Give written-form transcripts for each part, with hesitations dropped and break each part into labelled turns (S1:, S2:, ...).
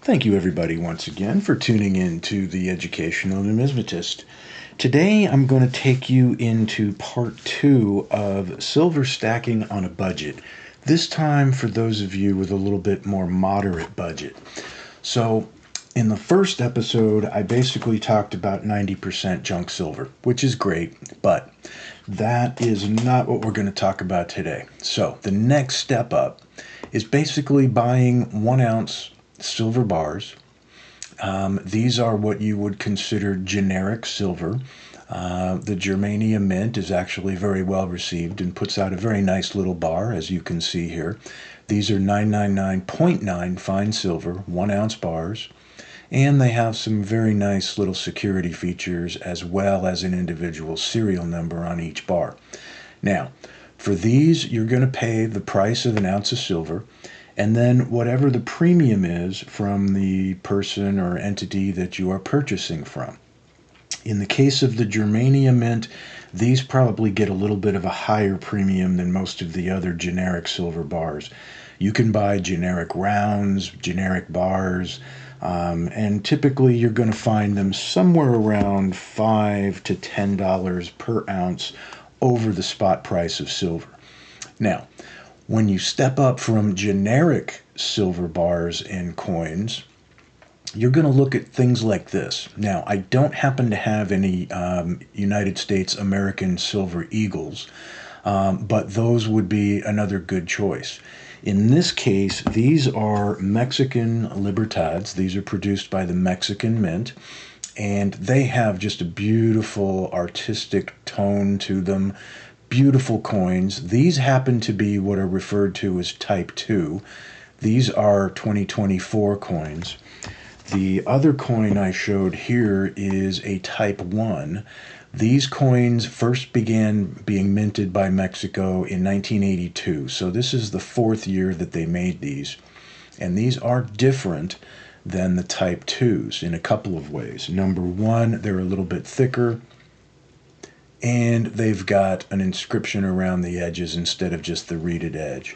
S1: Thank you everybody once again for tuning in to the Educational Numismatist. Today I'm going to take you into part 2 of silver stacking on a budget. This time for those of you with a little bit more moderate budget. So in the first episode I basically talked about 90% junk silver, which is great, but that is not what we're going to talk about today. So the next step up is basically buying 1 ounce silver bars. These are what you would consider generic silver. The germanium mint is actually very well received and puts out a very nice little bar, as you can see here. These are 999.9 fine silver, 1 ounce bars, and they have some very nice little security features as well as an individual serial number on each bar. Now, for these, you're going to pay the price of an ounce of silver, and then whatever the premium is from the person or entity that you are purchasing from. In the case of the germanium mint, these probably get a little bit of a higher premium than most of the other generic silver bars. You can buy generic rounds, generic bars, and typically you're going to find them somewhere around $5 to $10 per ounce over the spot price of silver. Now, when you step up from generic silver bars and coins, you're going to look at things like this. Now, I don't happen to have any United States American Silver Eagles, but those would be another good choice. In this case, these are Mexican Libertads. These are produced by the Mexican Mint, and they have just a beautiful artistic tone to them. Beautiful coins. These happen to be what are referred to as Type 2. These are 2024 coins. The other coin I showed here is a Type 1. These coins first began being minted by Mexico in 1982. So this is the 4th year that they made these. And these are different than the Type 2s in a couple of ways. Number one, they're a little bit thicker, and they've got an inscription around the edges instead of just the reeded edge.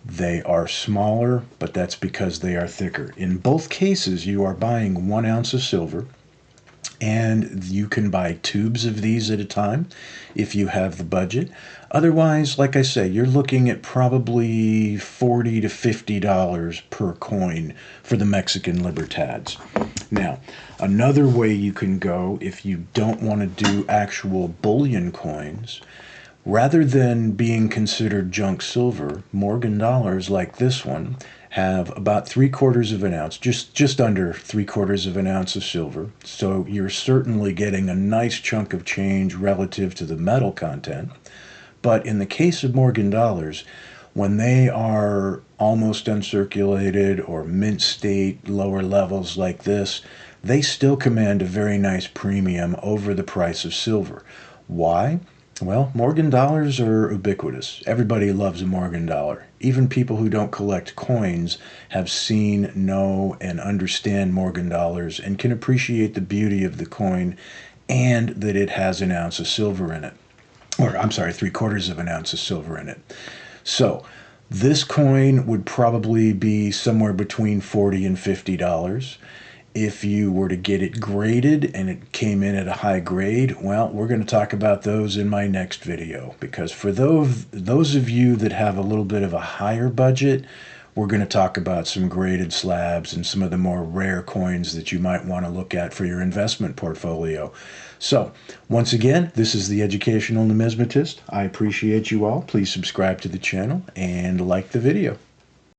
S1: They are smaller, but that's because they are thicker. In both cases, you are buying 1 ounce of silver, and you can buy tubes of these at a time if you have the budget. Otherwise, like I say, you're looking at probably $40 to $50 per coin for the Mexican Libertads. Now, another way you can go if you don't want to do actual bullion coins, rather than being considered junk silver, Morgan dollars like this one have about 3/4 of an ounce, just under 3/4 of an ounce of silver. So you're certainly getting a nice chunk of change relative to the metal content. But in the case of Morgan dollars, when they are almost uncirculated or mint state, lower levels like this, they still command a very nice premium over the price of silver. Why? Well, Morgan dollars are ubiquitous. Everybody loves a Morgan dollar. Even people who don't collect coins have seen, know, and understand Morgan dollars and can appreciate the beauty of the coin and that it has an ounce of silver in it. Or, I'm sorry, 3/4 of an ounce of silver in it. So, this coin would probably be somewhere between $40 and $50. If you were to get it graded and it came in at a high grade, well, we're going to talk about those in my next video, because for those of you that have a little bit of a higher budget, we're going to talk about some graded slabs and some of the more rare coins that you might want to look at for your investment portfolio. So, once again, this is the Educational Numismatist. I appreciate you all. Please subscribe to the channel and like the video.